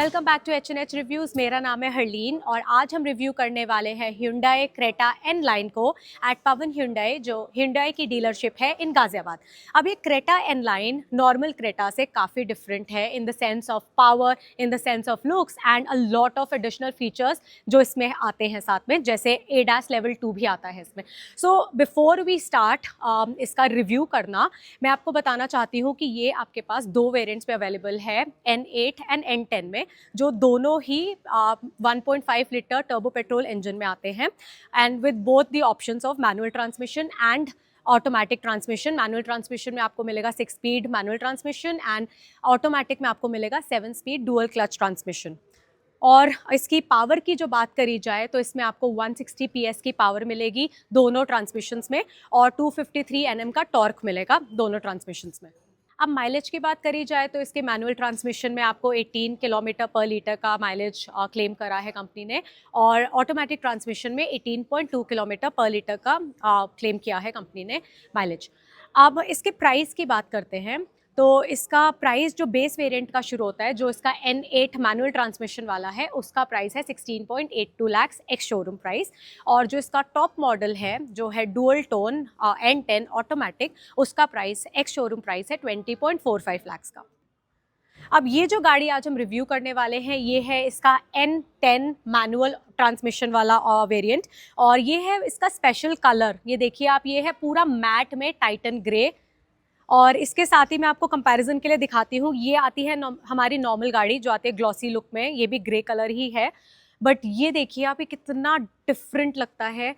Welcome back to H&H reviews. मेरा नाम है हरलीन और आज हम रिव्यू करने वाले हैं Hyundai क्रेटा एन लाइन को एट पवन Hyundai, जो Hyundai की डीलरशिप है इन गाज़ियाबाद। अब ये Creta N line normal Creta से काफ़ी डिफरेंट है in the sense of power, in the sense of looks and a lot of additional features जो इसमें आते हैं साथ में, जैसे ADAS लेवल 2 भी आता है इसमें। सो बिफोर वी स्टार्ट इसका रिव्यू करना, मैं आपको बताना चाहती हूँ कि ये आपके पास दो वेरिएंट्स पे अवेलेबल है, N8 एंड N10 में, जो दोनों ही 1.5 लीटर टर्बो पेट्रोल इंजन में आते हैं and with both the options of manual transmission and automatic transmission. Manual transmission में आपको मिलेगा 6 speed manual transmission and automatic में आपको मिलेगा 7 स्पीड डुअल क्लच ट्रांसमिशन। और इसकी पावर की जो बात करी जाए तो इसमें आपको 160 PS की पावर मिलेगी दोनों ट्रांसमिशंस में और 253 Nm का टॉर्क मिलेगा दोनों ट्रांसमिशंस में। अब माइलेज की बात करी जाए तो इसके मैनुअल ट्रांसमिशन में आपको 18 किलोमीटर पर लीटर का माइलेज क्लेम करा है कंपनी ने, और ऑटोमेटिक ट्रांसमिशन में 18.2 किलोमीटर पर लीटर का क्लेम किया है कंपनी ने माइलेज। अब इसके प्राइस की बात करते हैं तो इसका प्राइस जो बेस वेरिएंट का शुरू होता है, जो इसका N8 मैनुअल ट्रांसमिशन वाला है, उसका प्राइस है 16.82 लाख एक्स शोरूम प्राइस। और जो इसका टॉप मॉडल है जो है डुअल टोन N10 ऑटोमेटिक, उसका प्राइस एक्स शोरूम प्राइस है 20.45 लाख का। अब ये जो गाड़ी आज हम रिव्यू करने वाले हैं ये है इसका N10 मैनुअल ट्रांसमिशन वाला वेरिएंट, और ये है इसका स्पेशल कलर। ये देखिए आप, ये है पूरा मैट में टाइटन ग्रे। और इसके साथ ही मैं आपको कंपैरिजन के लिए दिखाती हूँ, ये आती है हमारी नॉर्मल गाड़ी जो आती है ग्लॉसी लुक में, ये भी ग्रे कलर ही है, बट ये देखिए आप, ये कितना डिफरेंट लगता है।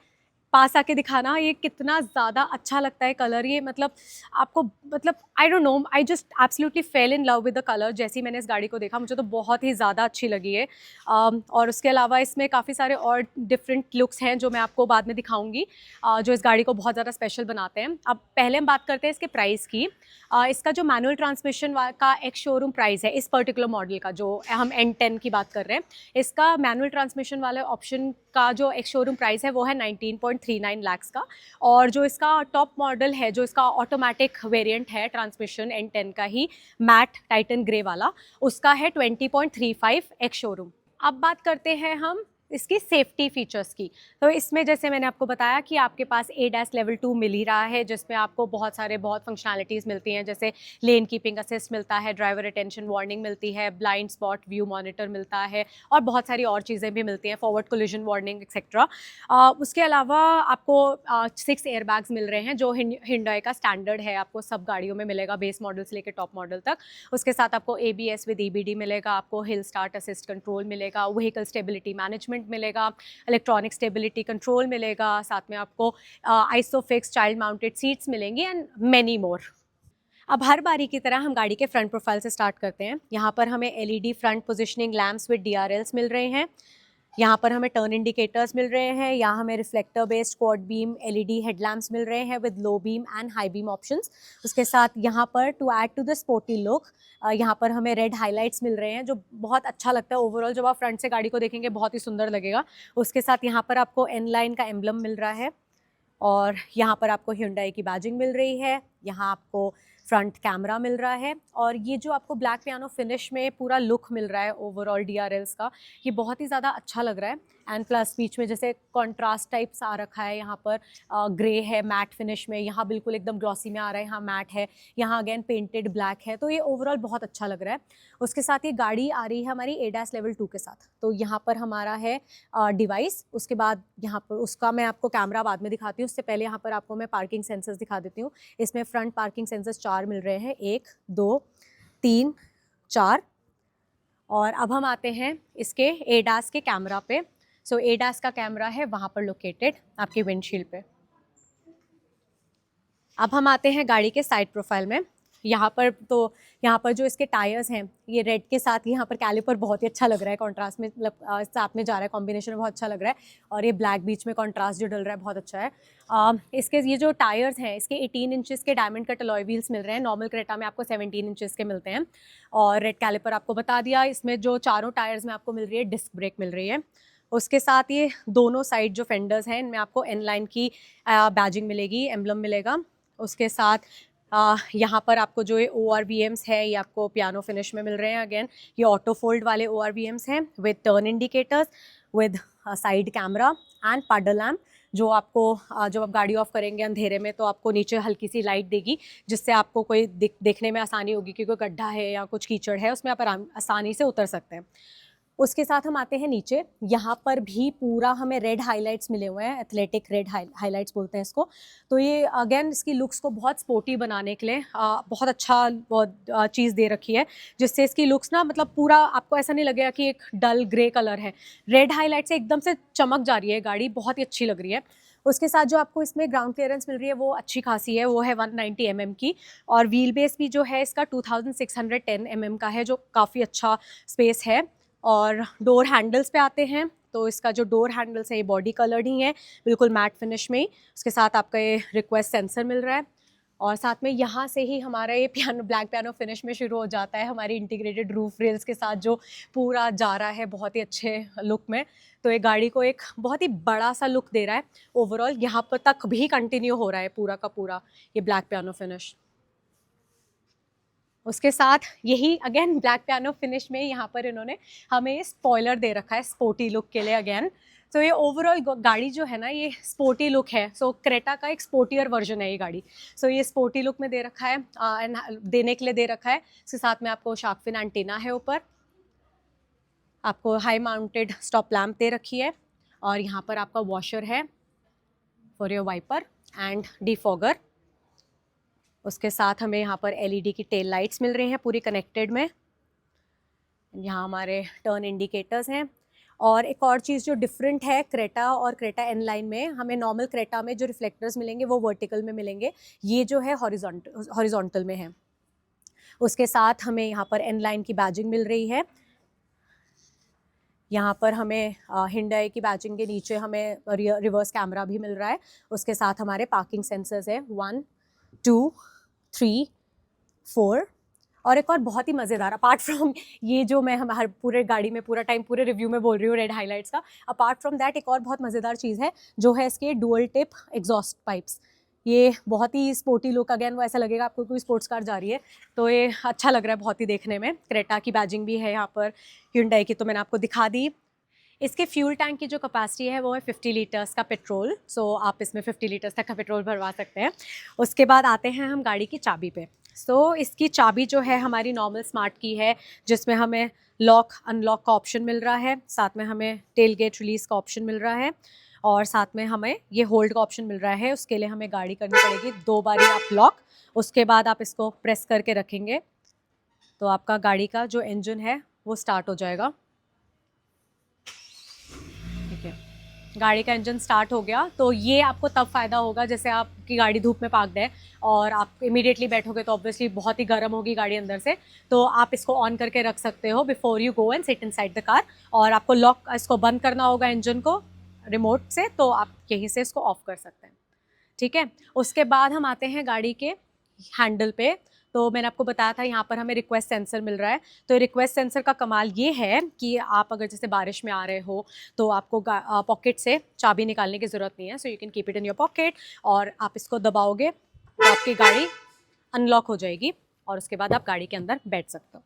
पास आके दिखाना, ये कितना ज़्यादा अच्छा लगता है कलर। ये मतलब आपको, मतलब I don't know, I just absolutely fail in love with the colour. जैसे ही मैंने इस गाड़ी को देखा मुझे तो बहुत ही ज़्यादा अच्छी लगी है। और उसके अलावा इसमें काफ़ी सारे और डिफरेंट लुक्स हैं जो मैं आपको बाद में दिखाऊंगी, जो इस गाड़ी को बहुत ज़्यादा स्पेशल बनाते हैं। अब पहले हम बात करते हैं इसके प्राइस की। इसका जो मैनुअल ट्रांसमिशन का एक्स शोरूम प्राइस है इस पर्टिकुलर मॉडल का, जो हम N10 की बात कर रहे हैं, इसका मैनुअल ट्रांसमिशन वाले ऑप्शन का जो एक्स शोरूम प्राइस है वो है 19.39 लाख का। और जो इसका टॉप मॉडल है, जो इसका ऑटोमेटिक वेरिएंट है ट्रांसमिशन N10 का ही, मैट टाइटन ग्रे वाला, उसका है 20.35 एक्स शोरूम। अब बात करते हैं हम इसकी सेफ्टी फीचर्स की। तो इसमें जैसे मैंने आपको बताया कि आपके पास ADAS लेवल 2 मिल ही रहा है, जिसमें आपको बहुत फंक्शनैलिटीज़ मिलती हैं, जैसे लेन कीपिंग असिस्ट मिलता है, ड्राइवर अटेंशन वार्निंग मिलती है, ब्लाइंड स्पॉट व्यू मॉनिटर मिलता है, और बहुत सारी और चीज़ें भी मिलती हैं, फॉरवर्ड कोलिजन वार्निंग एक्सेट्रा। उसके अलावा आपको 6 एयरबैग्स मिल रहे हैं, जो Hyundai का स्टैंडर्ड है, आपको सब गाड़ियों में मिलेगा, बेस मॉडल से लेकर टॉप मॉडल तक। उसके साथ आपको ABS विद EBD मिलेगा, आपको हिल स्टार्ट असिस्ट कंट्रोल मिलेगा, व्हीकल स्टेबिलिटी मैनेजमेंट मिलेगा, इलेक्ट्रॉनिक स्टेबिलिटी कंट्रोल मिलेगा, साथ में आपको आइसोफिक्स चाइल्ड माउंटेड सीट्स मिलेंगी एंड मेनी मोर। अब हर बारी की तरह हम गाड़ी के फ्रंट प्रोफाइल से स्टार्ट करते हैं। यहाँ पर हमें LED front positioning lamps with DRLs मिल रहे हैं। यहाँ पर हमें टर्न इंडिकेटर्स मिल रहे हैं। यहाँ हमें reflector based quad beam LED headlamps मिल रहे हैं with low beam and high beam options. उसके साथ यहाँ पर to add to the sporty look, यहाँ पर हमें रेड हाइलाइट्स मिल रहे हैं, जो बहुत अच्छा लगता है ओवरऑल। जब आप फ्रंट से गाड़ी को देखेंगे बहुत ही सुंदर लगेगा। उसके साथ यहाँ पर आपको N लाइन का एम्बलम मिल रहा है, और यहाँ पर आपको Hyundai की बैजिंग मिल रही है। यहाँ आपको फ्रंट कैमरा मिल रहा है, और ये जो आपको ब्लैक पियानो फिनिश में पूरा लुक मिल रहा है ओवरऑल DRLs का, ये बहुत ही ज़्यादा अच्छा लग रहा है। एंड प्लस बीच में जैसे कॉन्ट्रास्ट टाइप्स आ रखा है, यहाँ पर ग्रे है मैट फिनिश में, यहाँ बिल्कुल एकदम ग्लॉसी में आ रहा है, यहाँ मैट है, यहाँ अगेन पेंटेड ब्लैक है, तो ये ओवरऑल बहुत अच्छा लग रहा है। उसके साथ ये गाड़ी आ रही है हमारी ADAS लेवल 2 के साथ। तो यहाँ पर हमारा है डिवाइस, उसके बाद यहाँ पर उसका मैं आपको कैमरा बाद में दिखाती हूँ, उससे पहले यहाँ पर आपको मैं पार्किंग सेंसर्स दिखा देती हूँ। इसमें फ्रंट पार्किंग सेंसर्स 4 मिल रहे हैं, 1 2 3 4। और अब हम आते हैं इसके ADAS के कैमरा पे। सो ADAS का कैमरा है वहाँ पर लोकेटेड आपकी विंडशील्ड पे। अब हम आते हैं गाड़ी के साइड प्रोफाइल में। यहाँ पर जो इसके टायर्स हैं, ये रेड के साथ यहाँ पर कैलिपर बहुत ही अच्छा लग रहा है, कॉन्ट्रास्ट में मतलब साथ में जा रहा है, कॉम्बिनेशन में बहुत अच्छा लग रहा है। और ये ब्लैक बीच में कॉन्ट्रास्ट जो डल रहा है बहुत अच्छा है। इसके ये जो टायर्स हैं, इसके 18 इंचेस के डायमंड कट अलॉय व्हील्स मिल रहे हैं। नॉर्मल क्रेटा में आपको 17 इंचेस के मिलते हैं। और रेड कैलिपर आपको बता दिया। इसमें जो चारों टायर्स में आपको मिल रही है डिस्क ब्रेक मिल रही है। उसके साथ ये दोनों साइड जो फेंडर्स हैं, इनमें आपको N लाइन की बैजिंग मिलेगी, एम्बलम मिलेगा। उसके साथ यहाँ पर आपको जो ये ORVMs है ये आपको पियानो फिनिश में मिल रहे हैं। अगेन ये ऑटो फोल्ड वाले ORVMs हैं with turn indicators, with side camera and puddle lamp, जो आपको जब आप गाड़ी ऑफ करेंगे अंधेरे में तो आपको नीचे हल्की सी लाइट देगी, जिससे आपको कोई देखने में आसानी होगी कि कोई गड्ढा है या कुछ कीचड़ है उसमें आप आसानी से उतर सकते हैं। उसके साथ हम आते हैं नीचे, यहाँ पर भी पूरा हमें रेड हाइलाइट्स मिले हुए हैं, एथलेटिक रेड हाइलाइट्स बोलते हैं इसको। तो ये अगेन इसकी लुक्स को बहुत स्पोर्टी बनाने के लिए बहुत अच्छा चीज़ दे रखी है, जिससे इसकी लुक्स ना मतलब पूरा आपको ऐसा नहीं लगेगा कि एक डल ग्रे कलर है। रेड हाइलाइट से एकदम से चमक जा रही है गाड़ी, बहुत ही अच्छी लग रही है। उसके साथ जो आपको इसमें ग्राउंड क्लियरेंस मिल रही है वो अच्छी खासी है, वो है 190 mm की, और व्हील बेस भी जो है इसका 2610 mm का है, जो काफ़ी अच्छा स्पेस है। और डोर हैंडल्स पे आते हैं, तो इसका जो डोर हैंडल्स है ये बॉडी कलर्ड ही है, बिल्कुल मैट फिनिश में ही। उसके साथ आपका ये रिक्वेस्ट सेंसर मिल रहा है, और साथ में यहाँ से ही हमारा ये पियानो ब्लैक पियानो फिनिश में शुरू हो जाता है हमारी इंटीग्रेटेड रूफ रेल्स के साथ, जो पूरा जा रहा है बहुत ही अच्छे लुक में। तो ये गाड़ी को एक बहुत ही बड़ा सा लुक दे रहा है ओवरऑल, यहाँ पर तक भी कंटिन्यू हो रहा है पूरा का पूरा ये ब्लैक पियानो फिनिश। उसके साथ यही अगेन ब्लैक पियानो फिनिश में यहाँ पर इन्होंने हमें स्पॉइलर दे रखा है स्पोर्टी लुक के लिए अगेन। तो ये ओवरऑल गाड़ी जो है ना ये स्पोर्टी लुक है, सो क्रेटा का एक स्पोर्टियर वर्जन है ये गाड़ी। सो ये स्पोर्टी लुक में दे रखा है, देने के लिए दे रखा है। इसके साथ में आपको शार्क फिन एंटीना है ऊपर, आपको हाई माउंटेड स्टॉप लैम्प दे रखी है, और यहाँ पर आपका वॉशर है for your wiper and defogger. उसके साथ हमें यहाँ पर LED की टेल लाइट्स मिल रही हैं पूरी कनेक्टेड में। यहाँ हमारे टर्न इंडिकेटर्स हैं। और एक और चीज़ जो डिफरेंट है क्रेटा और क्रेटा एन लाइन में, हमें नॉर्मल क्रेटा में जो रिफ्लेक्टर्स मिलेंगे वो वर्टिकल में मिलेंगे, ये जो है हॉरिजॉन्टल में है। उसके साथ हमें यहाँ पर एन लाइन की बैजिंग मिल रही है। यहाँ पर हमें हिंडई की बैजिंग के नीचे हमें रिवर्स कैमरा भी मिल रहा है। उसके साथ हमारे पार्किंग सेंसर्स है 1, 2, 3, 4। और एक और बहुत ही मज़ेदार, अपार्ट फ्रॉम ये जो मैं हम हर पूरे गाड़ी में पूरा टाइम पूरे रिव्यू में बोल रही हूँ रेड हाइलाइट्स का, अपार्ट फ्रॉम दैट एक और बहुत मज़ेदार चीज़ है जो है इसके डुअल टिप एग्जॉस्ट पाइप्स। ये बहुत ही स्पोर्टी लुक, अगेन वो ऐसा लगेगा आपको कोई स्पोर्ट्स कार जा रही है, तो ये अच्छा लग रहा है बहुत ही देखने में। क्रेटा की बैजिंग भी है यहाँ पर, hyundai की तो मैंने आपको दिखा दी। इसके फ्यूल टैंक की जो कैपेसिटी है वो है 50 लीटर्स का पेट्रोल, सो आप इसमें 50 लीटर्स तक का पेट्रोल भरवा सकते हैं। उसके बाद आते हैं हम गाड़ी की चाबी पे। इसकी चाबी जो है हमारी नॉर्मल स्मार्ट की है, जिसमें हमें लॉक अनलॉक का ऑप्शन मिल रहा है, साथ में हमें टेल गेट रिलीज़ का ऑप्शन मिल रहा है, और साथ में हमें ये होल्ड का ऑप्शन मिल रहा है। उसके लिए हमें गाड़ी करनी पड़ेगी 2 बारी आप लॉक, उसके बाद आप इसको प्रेस करके रखेंगे तो आपका गाड़ी का जो इंजन है वो स्टार्ट हो जाएगा। गाड़ी का इंजन स्टार्ट हो गया, तो ये आपको तब फ़ायदा होगा जैसे आपकी गाड़ी धूप में पार्क्ड है और आप इमीडिएटली बैठोगे तो ऑब्वियसली बहुत ही गर्म होगी गाड़ी अंदर से, तो आप इसको ऑन करके रख सकते हो before you go and sit inside the car. और आपको लॉक इसको बंद करना होगा इंजन को रिमोट से, तो आप यहीं से इसको ऑफ कर सकते हैं। ठीक है, उसके बाद हम आते हैं गाड़ी के हैंडल पे। तो मैंने आपको बताया था यहाँ पर हमें रिक्वेस्ट सेंसर मिल रहा है। तो रिक्वेस्ट सेंसर का कमाल ये है कि आप अगर जैसे बारिश में आ रहे हो तो आपको पॉकेट से चाबी निकालने की ज़रूरत नहीं है, so you can keep it in your pocket, और आप इसको दबाओगे तो आपकी गाड़ी अनलॉक हो जाएगी और उसके बाद आप गाड़ी के अंदर बैठ सकते हो।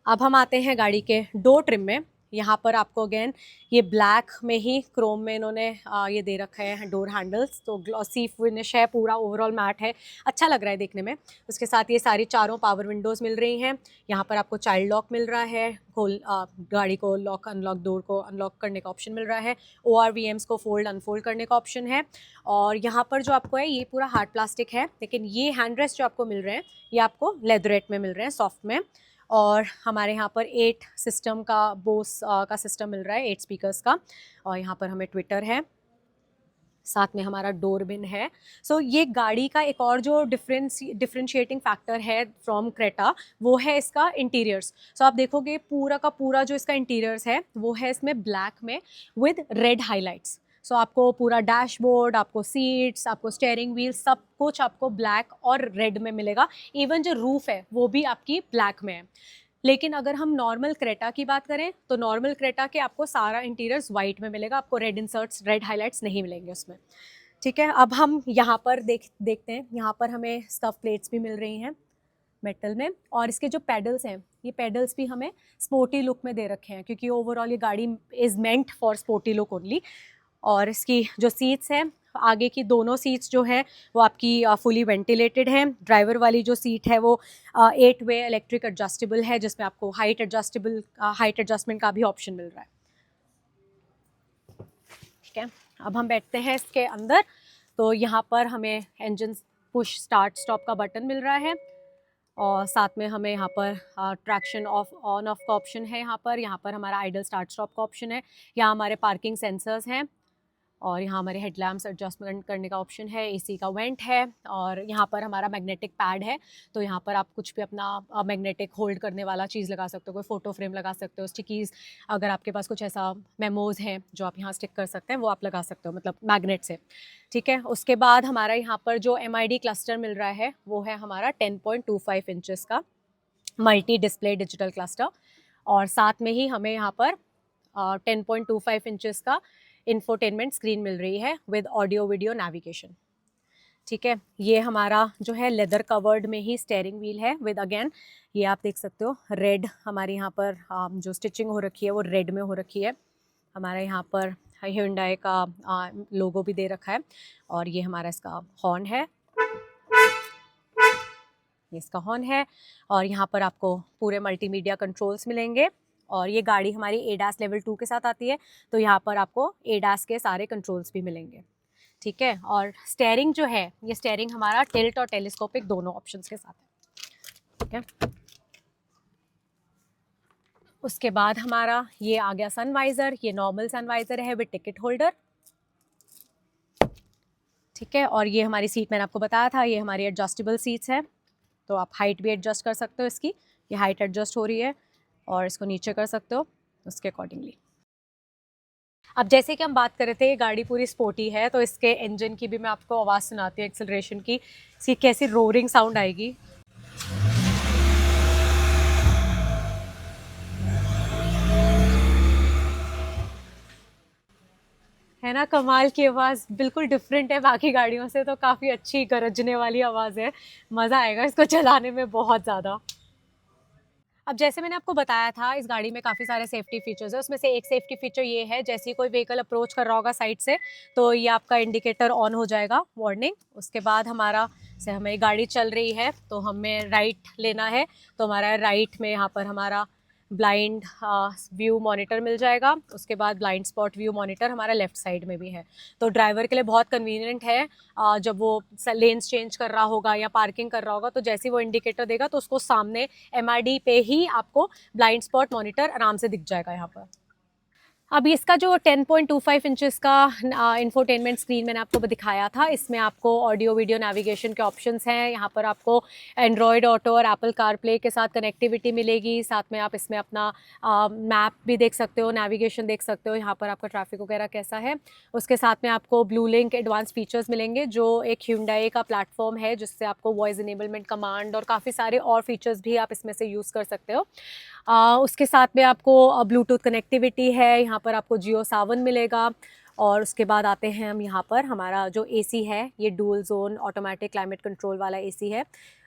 अब हम आते हैं गाड़ी के डोर ट्रिम में। यहाँ पर आपको अगेन ये ब्लैक में ही क्रोम में इन्होंने ये दे रखा है डोर हैंडल्स, तो ग्लॉसी फिनिश है, पूरा ओवरऑल मैट है, अच्छा लग रहा है देखने में। उसके साथ ये सारी चारों पावर विंडोज़ मिल रही हैं। यहाँ पर आपको चाइल्ड लॉक मिल रहा है, गाड़ी को लॉक अनलॉक, डोर को अनलॉक करने का ऑप्शन मिल रहा है, ORVMs को फोल्ड अनफोल्ड करने का ऑप्शन है। और यहाँ पर जो आपको है ये पूरा हार्ड प्लास्टिक है, लेकिन ये हैंड रेस्ट जो आपको मिल रहे हैं ये आपको लेदरेट में मिल रहे हैं, सॉफ्ट में। और हमारे यहाँ पर 8 सिस्टम का बोस का सिस्टम मिल रहा है, 8 स्पीकर्स का, और यहाँ पर हमें ट्विटर है, साथ में हमारा डोरबिन है। सो ये गाड़ी का एक और जो डिफरेंशिएटिंग फैक्टर है फ्रॉम क्रेटा वो है इसका इंटीरियर्स। सो आप देखोगे पूरा का पूरा जो इसका इंटीरियर्स है वो है इसमें ब्लैक में विद रेड हाइलाइट्स। सो आपको पूरा डैशबोर्ड, आपको सीट्स, आपको स्टेयरिंग व्हील, सब कुछ आपको ब्लैक और रेड में मिलेगा। इवन जो रूफ है वो भी आपकी ब्लैक में है। लेकिन अगर हम नॉर्मल क्रेटा की बात करें तो नॉर्मल क्रेटा के आपको सारा इंटीरियर्स वाइट में मिलेगा, आपको रेड इंसर्ट्स, रेड हाइलाइट्स नहीं मिलेंगे उसमें। ठीक है, अब हम यहाँ पर देखते हैं, यहाँ पर हमें स्कफ प्लेट्स भी मिल रही हैं मेटल में, और इसके जो पेडल्स हैं, ये पेडल्स भी हमें स्पोर्टी लुक में दे रखे हैं, क्योंकि ओवरऑल ये गाड़ी is meant for sporty look only. और इसकी जो सीट्स हैं, आगे की दोनों सीट्स जो है वो आपकी फुली वेंटिलेटेड हैं। ड्राइवर वाली जो सीट है वो 8 वे इलेक्ट्रिक एडजस्टेबल है, जिसमें आपको हाइट एडजस्टमेंट का भी ऑप्शन मिल रहा है। ठीक है, अब हम बैठते हैं इसके अंदर, तो यहाँ पर हमें इंजन पुश स्टार्ट स्टॉप का बटन मिल रहा है, और साथ में हमें यहाँ पर ट्रैक्शन ऑफ ऑन ऑफ का ऑप्शन है। यहाँ पर हमारा आइडल स्टार्ट स्टॉप का ऑप्शन है। यहाँ हमारे पार्किंग सेंसर्स हैं, और यहाँ हमारे हेडलैम्प्स एडजस्टमेंट करने का ऑप्शन है। एसी का वेंट है, और यहाँ पर हमारा मैग्नेटिक पैड है, तो यहाँ पर आप कुछ भी अपना मैग्नेटिक होल्ड करने वाला चीज़ लगा सकते हो, कोई फ़ोटो फ्रेम लगा सकते हो, स्टिकीज़, अगर आपके पास कुछ ऐसा मेमोज़ हैं जो आप यहाँ स्टिक कर सकते हैं, वो आप लगा सकते हो, मतलब मैग्नेट से। ठीक है, उसके बाद हमारा यहाँ पर जो MID क्लस्टर मिल रहा है वो है हमारा 10.25 इंचेस का मल्टी डिस्प्ले डिजिटल क्लस्टर, और साथ में ही हमें यहाँ पर 10.25 इंचेस का इंफोटेनमेंट स्क्रीन मिल रही है विद ऑडियो वीडियो नेविगेशन। ठीक है, ये हमारा जो है लेदर कवर्ड में ही स्टेयरिंग व्हील है विद, अगेन ये आप देख सकते हो रेड, हमारे यहाँ पर जो स्टिचिंग हो रखी है वो रेड में हो रखी है। हमारा यहाँ पर Hyundai का लोगो भी दे रखा है, और ये हमारा इसका हॉर्न है, ये इसका हॉर्न है, और यहाँ पर आपको पूरे मल्टीमीडिया कंट्रोल्स मिलेंगे, और ये गाड़ी हमारी ADAS लेवल 2 के साथ आती है, तो यहाँ पर आपको ADAS के सारे कंट्रोल्स भी मिलेंगे। ठीक है, और स्टेयरिंग जो है, ये स्टेयरिंग हमारा टिल्ट और टेलीस्कोपिक दोनों ऑप्शंस के साथ है। ठीक है, उसके बाद हमारा ये आ गया सनवाइज़र, ये नॉर्मल सनवाइज़र है विद टिकट होल्डर। ठीक है, और ये हमारी सीट मैंने आपको बताया था, ये हमारी एडजस्टेबल सीट्स है, तो आप हाइट भी एडजस्ट कर सकते हो इसकी, ये हाइट एडजस्ट हो रही है, और इसको नीचे कर सकते हो उसके अकॉर्डिंगली। अब जैसे कि हम बात कर रहे थे, ये गाड़ी पूरी स्पोर्टी है, तो इसके इंजन की भी मैं आपको आवाज़ सुनाती हूँ, एक्सेलरेशन की, इसकी कैसी रोरिंग साउंड आएगी। है ना, कमाल की आवाज़, बिल्कुल डिफरेंट है बाकी गाड़ियों से, तो काफ़ी अच्छी गरजने वाली आवाज़ है, मज़ा आएगा इसको चलाने में बहुत ज़्यादा। अब जैसे मैंने आपको बताया था, इस गाड़ी में काफ़ी सारे सेफ्टी फीचर्स है, उसमें से एक सेफ्टी फीचर ये है, जैसे ही कोई व्हीकल अप्रोच कर रहा होगा साइड से, तो ये आपका इंडिकेटर ऑन हो जाएगा, वार्निंग। उसके बाद हमारा से हमें गाड़ी चल रही है तो हमें राइट लेना है, तो हमारा राइट में यहाँ पर हमारा ब्लाइंड व्यू मॉनिटर मिल जाएगा। उसके बाद ब्लाइंड स्पॉट व्यू मॉनिटर हमारा लेफ्ट साइड में भी है, तो ड्राइवर के लिए बहुत कन्वीनियंट है। जब वो लेन्स चेंज कर रहा होगा या पार्किंग कर रहा होगा, तो जैसे ही वो इंडिकेटर देगा तो उसको सामने MID पे ही आपको ब्लाइंड स्पॉट मॉनिटर आराम से दिख जाएगा यहाँ पर। अभी इसका जो 10.25 इंचेस का इंफोटेनमेंट स्क्रीन मैंने आपको दिखाया था, इसमें आपको ऑडियो वीडियो नेविगेशन के ऑप्शंस हैं। यहाँ पर आपको एंड्रॉयड ऑटो और एप्पल कारप्ले के साथ कनेक्टिविटी मिलेगी, साथ में आप इसमें अपना मैप भी देख सकते हो, नेविगेशन देख सकते हो, यहाँ पर आपका ट्रैफिक वगैरह कैसा है। उसके साथ में आपको ब्लू लिंक एडवांस फीचर्स मिलेंगे, जो एक Hyundai का प्लेटफॉर्म है, जिससे आपको वॉइस इनेबलमेंट, कमांड और काफ़ी सारे और फीचर्स भी आप इसमें से यूज़ कर सकते हो। उसके साथ में आपको ब्लूटूथ कनेक्टिविटी है, यहाँ पर आपको जियो सावन मिलेगा। और उसके बाद आते हैं हम यहाँ पर, हमारा जो AC है ये dual zone automatic climate control वाला AC है।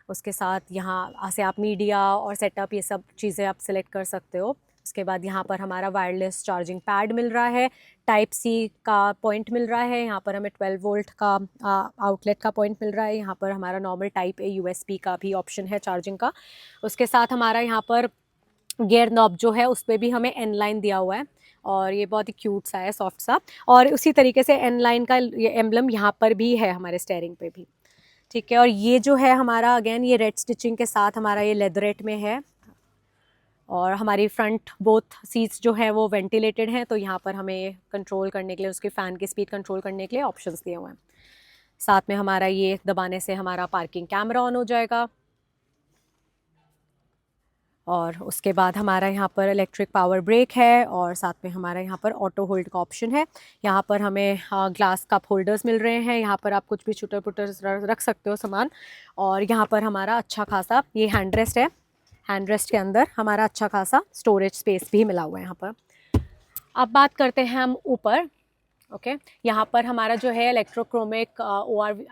उसके साथ यहाँ से आप मीडिया और सेटअप ये सब चीज़ें आप सिलेक्ट कर सकते हो। उसके बाद यहाँ पर हमारा वायरलेस चार्जिंग पैड मिल रहा है, टाइप C का पॉइंट मिल रहा है, यहाँ पर हमें 12 वोल्ट का आउटलेट का पॉइंट मिल रहा है, यहाँ पर हमारा नॉर्मल टाइप A USB का भी ऑप्शन है चार्जिंग का। उसके साथ हमारा यहाँ पर गियर नॉब जो है उस पर भी हमें N लाइन दिया हुआ है, और ये बहुत ही क्यूट सा है, सॉफ्ट सा, और उसी तरीके से N लाइन का ये एम्बलम यहाँ पर भी है हमारे स्टेयरिंग पे भी। ठीक है, और ये जो है हमारा अगेन ये रेड स्टिचिंग के साथ हमारा ये लेदरेट में है, और हमारी फ्रंट बोथ सीट्स जो है वो वेंटिलेटेड हैं, तो यहाँ पर हमें कंट्रोल करने के लिए, उसके फ़ैन की स्पीड कंट्रोल करने के लिए ऑप्शंस दिए हुए हैं। साथ में हमारा ये दबाने से हमारा पार्किंग कैमरा ऑन हो जाएगा, और उसके बाद हमारा यहाँ पर इलेक्ट्रिक पावर ब्रेक है, और साथ में हमारा यहाँ पर ऑटो होल्ड का ऑप्शन है। यहाँ पर हमें ग्लास कप होल्डर्स मिल रहे हैं, यहाँ पर आप कुछ भी छुटर पुटर रख सकते हो सामान। और यहाँ पर हमारा अच्छा खासा ये हैंड रेस्ट है, हैंड रेस्ट के अंदर हमारा अच्छा खासा स्टोरेज स्पेस भी मिला हुआ है यहाँ पर। अब बात करते हैं हम ऊपर, ओके यहाँ पर हमारा जो है इलेक्ट्रोक्रोमिक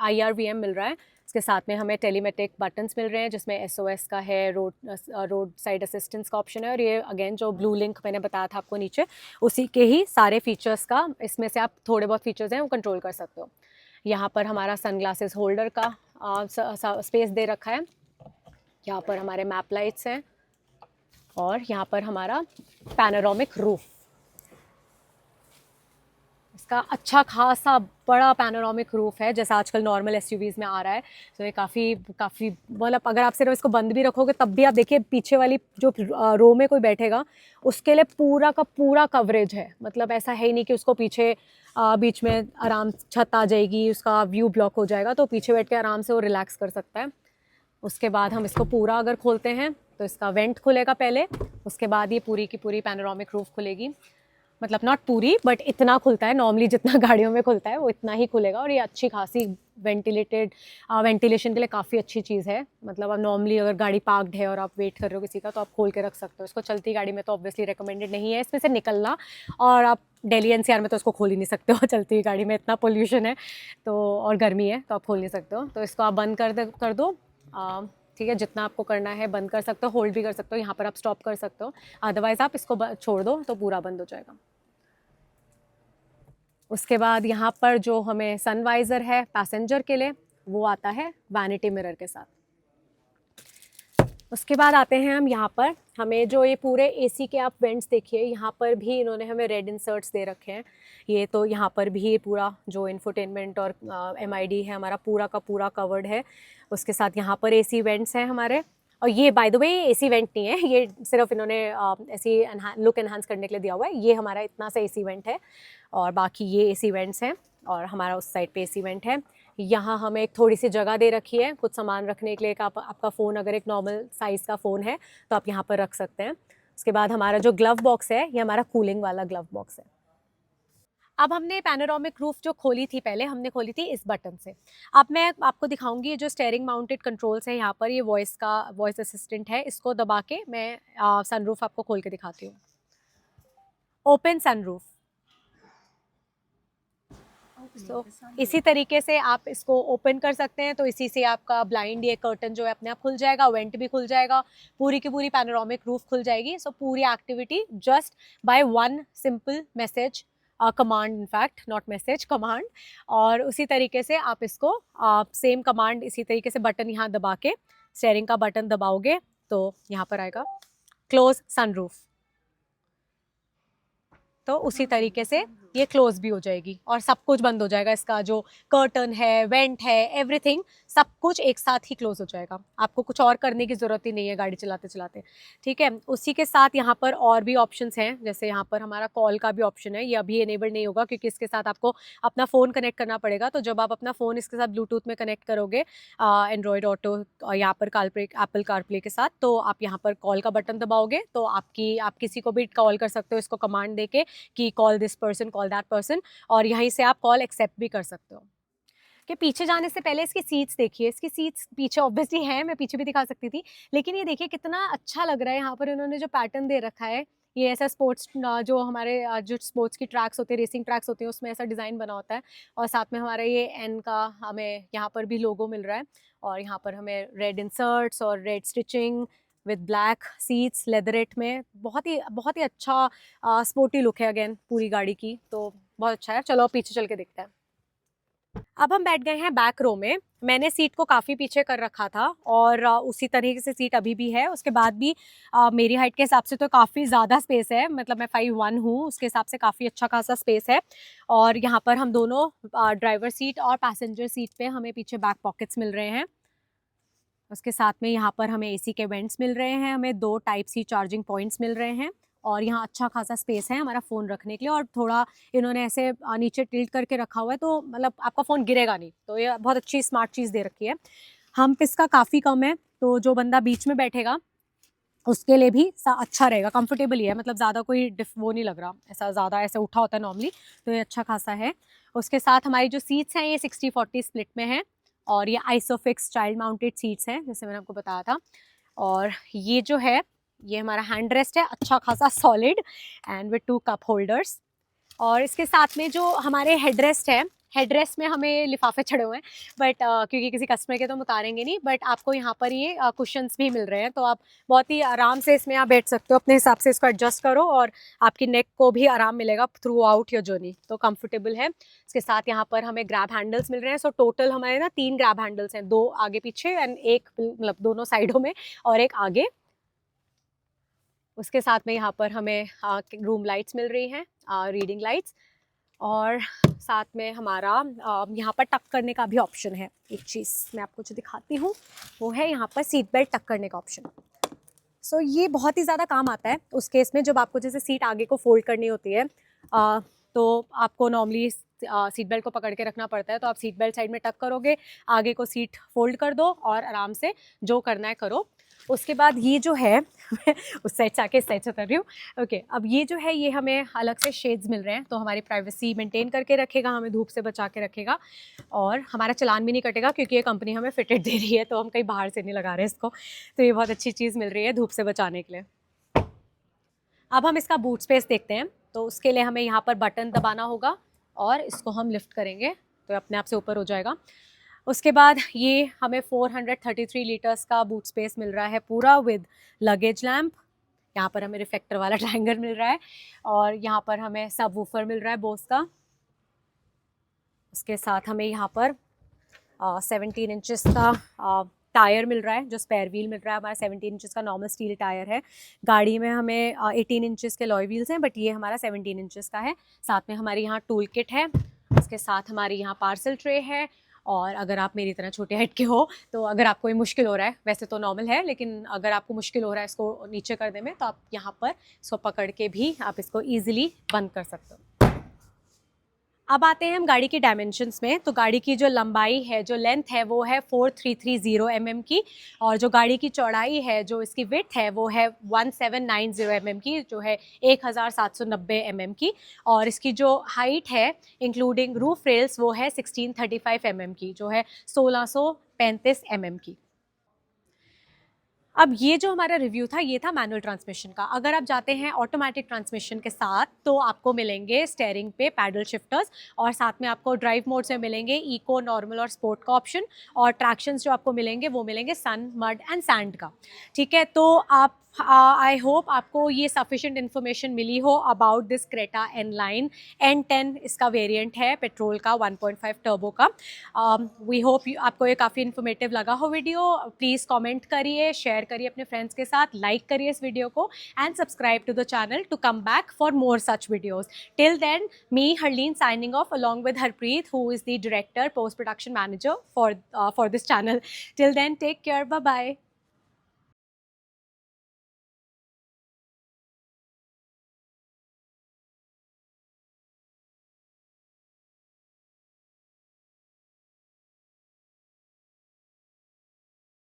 IRVM मिल रहा है। इसके साथ में हमें टेलीमेटिक बटन्स मिल रहे हैं जिसमें SOS का है, रोड साइड असिस्टेंस का ऑप्शन है, और ये अगेन जो ब्लू लिंक मैंने बताया था आपको नीचे, उसी के ही सारे फीचर्स का, इसमें से आप थोड़े बहुत फीचर्स हैं वो कंट्रोल कर सकते हो। यहाँ पर हमारा सनग्लासेस होल्डर का स्पेस दे रखा है। यहाँ पर हमारे मैप लाइट्स हैं और यहाँ पर हमारा पैनोरामिक रूफ, इसका अच्छा खासा बड़ा पैनोरामिक रूफ है जैसा आजकल नॉर्मल SUVs में आ रहा है। तो ये काफ़ी मतलब अगर आप सिर्फ इसको बंद भी रखोगे तब भी आप देखिए पीछे वाली जो रो में कोई बैठेगा उसके लिए पूरा का पूरा कवरेज है। मतलब ऐसा है ही नहीं कि उसको पीछे बीच में आराम छत आ जाएगी, उसका व्यू ब्लॉक हो जाएगा, तो पीछे बैठ के आराम से वो रिलैक्स कर सकता है। उसके बाद हम इसको पूरा अगर खोलते हैं तो इसका वेंट खुलेगा पहले, उसके बाद ये पूरी की पूरी पैनोरामिक रूफ खुलेगी। मतलब नॉट पूरी बट इतना खुलता है, नॉर्मली जितना गाड़ियों में खुलता है वो इतना ही खुलेगा, और ये अच्छी खासी वेंटिलेशन के लिए काफ़ी अच्छी चीज़ है। मतलब अब नॉर्मली अगर गाड़ी पार्क्ड है और आप वेट कर रहे हो किसी का तो आप खोल के रख सकते हो इसको। चलती गाड़ी में तो ऑब्वियसली रिकमेंडेड नहीं है इसमें से निकलना, और आप दिल्ली NCR में तो इसको खोल ही नहीं सकते हो, चलती हुई गाड़ी में इतना पोल्यूशन है तो, और गर्मी है तो आप खोल नहीं सकते हो। तो इसको आप बंद कर दो, ठीक है, जितना आपको करना है बंद कर सकते हो, होल्ड भी कर सकते हो, यहाँ पर आप स्टॉप कर सकते हो, अदरवाइज आप इसको छोड़ दो तो पूरा बंद हो जाएगा। उसके बाद यहाँ पर जो हमें सनवाइज़र है पैसेंजर के लिए वो आता है वैनिटी मिरर के साथ। उसके बाद आते हैं हम यहाँ पर, हमें जो ये पूरे AC के आप वेंट्स देखिए, यहाँ पर भी इन्होंने हमें रेड इंसर्ट्स दे रखे हैं। ये तो यहाँ पर भी पूरा जो इंफोटेनमेंट और MID है हमारा पूरा का पूरा कवर्ड है। उसके साथ यहाँ पर AC वेंट्स हैं हमारे, और ये by the way AC went नहीं है, ये सिर्फ इन्होंने ऐसी लुक एनहांस करने के लिए दिया हुआ है। ये हमारा इतना सा AC वेंट है और बाकी ये AC वेंट्स हैं, और हमारा उस साइड पे AC वेंट है। यहाँ हमें एक थोड़ी सी जगह दे रखी है कुछ सामान रखने के लिए, आपका फ़ोन अगर एक नॉर्मल साइज़ का फ़ोन है तो आप यहाँ पर रख सकते हैं। उसके बाद हमारा जो ग्लव बॉक्स है ये हमारा कूलिंग वाला ग्लव बॉक्स है। अब हमने पैनोरामिक रूफ जो खोली थी, पहले हमने खोली थी इस बटन से। अब मैं आपको दिखाऊंगी ये जो स्टेयरिंग माउंटेड कंट्रोल्स है, यहाँ पर ये वॉइस असिस्टेंट है, इसको दबा के मैं सनरूफ आपको खोल के दिखाती हूँ। Open sunroof. तो इसी तरीके से आप इसको ओपन कर सकते हैं, तो इसी से आपका ब्लाइंड ये कर्टन जो है अपने आप खुल जाएगा, वेंट भी खुल जाएगा, पूरी की पूरी पैनोरामिक रूफ खुल जाएगी। सो पूरी activity just by one simple message, command, in fact not message, command. और उसी तरीके से आप इसको सेम कमांड इसी तरीके से बटन यहाँ दबा के, स्टेयरिंग का बटन दबाओगे तो यहाँ पर आएगा क्लोज सनरूफ, तो उसी तरीके से ये क्लोज भी हो जाएगी और सब कुछ बंद हो जाएगा। इसका जो कर्टन है, वेंट है, एवरीथिंग सब कुछ एक साथ ही क्लोज हो जाएगा। आपको कुछ और करने की ज़रूरत ही नहीं है गाड़ी चलाते चलाते, ठीक है। उसी के साथ यहाँ पर और भी ऑप्शंस हैं, जैसे यहाँ पर हमारा कॉल का भी ऑप्शन है, ये अभी एनेबल नहीं होगा क्योंकि इसके साथ आपको अपना फ़ोन कनेक्ट करना पड़ेगा। तो जब आप अपना फ़ोन इसके साथ ब्लूटूथ में कनेक्ट करोगे एंड्रॉयड ऑटो, यहाँ पर एप्पल कारप्ले के साथ, तो आप यहाँ पर कॉल का बटन दबाओगे तो आप किसी को भी कॉल कर सकते हो इसको कमांड देके कि call this person, call that person, और यहीं से आप कॉल एक्सेप्ट भी कर सकते हो। कि पीछे जाने से पहले इसकी सीट्स देखिए, इसकी सीट्स पीछे ऑब्वियसली है, मैं पीछे भी दिखा सकती थी, लेकिन ये देखिए कितना अच्छा लग रहा है। यहाँ पर इन्होंने जो पैटर्न दे रखा है, ये ऐसा स्पोर्ट्स, जो हमारे जो स्पोर्ट्स की ट्रैक्स होते हैं, रेसिंग ट्रैक्स होते हैं, उसमें ऐसा डिज़ाइन बना होता है। और साथ में हमारा ये एन का हमें यहाँ पर भी लोगो मिल रहा है, और यहाँ पर हमें रेड इंसर्ट्स और red stitching with black seats leatherette में, बहुत ही अच्छा स्पोर्टी लुक है अगेन पूरी गाड़ी की, तो बहुत अच्छा है। चलो पीछे चल के देखते हैं। अब हम बैठ गए हैं बैक रो में। मैंने सीट को काफ़ी पीछे कर रखा था और उसी तरीके से सीट अभी भी है। उसके बाद भी मेरी हाइट के हिसाब से तो काफ़ी ज़्यादा स्पेस है, मतलब मैं 5'1" हूँ, उसके हिसाब से काफ़ी अच्छा खासा स्पेस है। और यहाँ पर हम दोनों ड्राइवर सीट और पैसेंजर सीट पे हमें पीछे बैक पॉकेट्स मिल रहे हैं। उसके साथ में यहाँ पर हमें AC के वेंट्स मिल रहे हैं, हमें 2 टाइप सी चार्जिंग पॉइंट्स मिल रहे हैं, और यहाँ अच्छा खासा स्पेस है हमारा फ़ोन रखने के लिए। और थोड़ा इन्होंने ऐसे नीचे टिल्ट करके रखा हुआ है, तो मतलब आपका फ़ोन गिरेगा नहीं, तो ये बहुत अच्छी स्मार्ट चीज़ दे रखी है। हम्प इसका काफ़ी कम है, तो जो बंदा बीच में बैठेगा उसके लिए भी अच्छा रहेगा, कंफर्टेबल ही है, मतलब ज़्यादा कोई वो नहीं लग रहा ऐसा, ज़्यादा ऐसे उठा होता है नॉर्मली, तो ये अच्छा खासा है। उसके साथ हमारी जो सीट्स हैं ये 60-40 स्प्लिट में है, और ये आइसोफिक्स चाइल्ड माउंटेड सीट्स हैं जैसे मैंने आपको बताया था। और ये जो है ये हमारा हैंड रेस्ट है, अच्छा खासा solid and with 2 cup holders. और इसके साथ में जो हमारे हेडरेस्ट है, हेडरेस्ट में हमें लिफाफे चढ़े हुए हैं, बट क्योंकि किसी कस्टमर के तो हम उतारेंगे नहीं, बट आपको यहाँ पर ये कुशन्स भी मिल रहे हैं, तो आप बहुत ही आराम से इसमें आप बैठ सकते हो, अपने हिसाब से इसको एडजस्ट करो और आपकी नेक को भी आराम मिलेगा थ्रू आउट योर जर्नी, तो कंफर्टेबल है। इसके साथ यहाँ पर हमें ग्रैब हैंडल्स मिल रहे हैं। सो टोटल हमारे ना 3 ग्रैब हैंडल्स हैं, 2 आगे पीछे एंड एक मतलब दोनों साइडों में और एक आगे। उसके साथ में यहाँ पर हमें रूम लाइट्स मिल रही हैं, रीडिंग लाइट्स, और साथ में हमारा यहाँ पर टक करने का भी ऑप्शन है। एक चीज़ मैं आपको जो दिखाती हूँ वो है यहाँ पर सीट बेल्ट टक करने का ऑप्शन। सो ये बहुत ही ज़्यादा काम आता है उस केस में जब आपको जैसे सीट आगे को फोल्ड करनी होती है, तो आपको नॉर्मली सीट बेल्ट को पकड़ के रखना पड़ता है, तो आप सीट बेल्ट साइड में टक करोगे, आगे को सीट फोल्ड कर दो और आराम से जो करना है करो। उसके बाद ये जो है उस साइड से आके इस साइड से कर रही हूँ। ओके, अब ये जो है ये हमें अलग से शेड्स मिल रहे हैं, तो हमारी प्राइवेसी मेंटेन करके रखेगा, हमें धूप से बचा के रखेगा और हमारा चालान भी नहीं कटेगा क्योंकि ये कंपनी हमें फिटेड दे रही है, तो हम कहीं बाहर से नहीं लगा रहे इसको। तो ये बहुत अच्छी चीज़ मिल रही है धूप से बचाने के लिए। अब हम इसका बूट स्पेस देखते हैं, तो उसके लिए हमें यहाँ पर बटन दबाना होगा और इसको हम लिफ्ट करेंगे तो अपने आप से ऊपर हो जाएगा। उसके बाद ये हमें 433 लीटर्स का बूट स्पेस मिल रहा है पूरा विद लगेज लैम्प। यहाँ पर हमें रिफ्लेक्टर वाला ट्रायंगल मिल रहा है और यहाँ पर हमें सब वूफर मिल रहा है बोस का। उसके साथ हमें यहाँ पर 17 इंचेस का टायर मिल रहा है, जो स्पेयर व्हील मिल रहा है हमारा 17 इंचेस का नॉर्मल स्टील टायर है। गाड़ी में हमें 18 इंचेस के लॉय व्हील्स हैं, बट ये हमारा 17 इंचेस का है। साथ में हमारी यहाँ टूल किट है, उसके साथ हमारी यहाँ पार्सल ट्रे है। और अगर आप मेरी तरह छोटे हाइट के हो तो अगर आपको ये मुश्किल हो रहा है, वैसे तो नॉर्मल है, लेकिन अगर आपको मुश्किल हो रहा है इसको नीचे करने में, तो आप यहाँ पर इसको पकड़ के भी आप इसको ईजिली बंद कर सकते हो। अब आते हैं हम गाड़ी की डायमेंशंस में। तो गाड़ी की जो लंबाई है, जो लेंथ है, वो है 4330 mm की, और जो गाड़ी की चौड़ाई है, जो इसकी विड्थ है, वो है 1790 mm की, जो है 1790 mm की, और इसकी जो हाइट है इंक्लूडिंग रूफ रेल्स वो है 1635 mm की, जो है 1635 mm की। अब ये जो हमारा रिव्यू था ये था मैनुअल ट्रांसमिशन का। अगर आप जाते हैं ऑटोमेटिक ट्रांसमिशन के साथ तो आपको मिलेंगे स्टेयरिंग पे पैडल शिफ्टर्स, और साथ में आपको ड्राइव मोड से मिलेंगे इको, नॉर्मल और स्पोर्ट का ऑप्शन, और ट्रैक्शंस जो आपको मिलेंगे वो मिलेंगे सन, मड एंड सैंड का। ठीक है, तो आप आई होप आपको ये सफिशिएंट इन्फॉर्मेशन मिली हो about this Creta N-Line N10। इसका वेरिएंट है पेट्रोल का 1.5 टर्बो का। वी होप आपको ये काफ़ी इन्फॉर्मेटिव लगा हो वीडियो। प्लीज़ कमेंट करिए, शेयर करिए अपने फ्रेंड्स के साथ, लाइक करिए इस वीडियो को, and subscribe to the channel to come back for more such videos. Till then, me Harleen signing off along with Harpreet, who is the director, post production manager for this channel. Till then, take care, bye bye.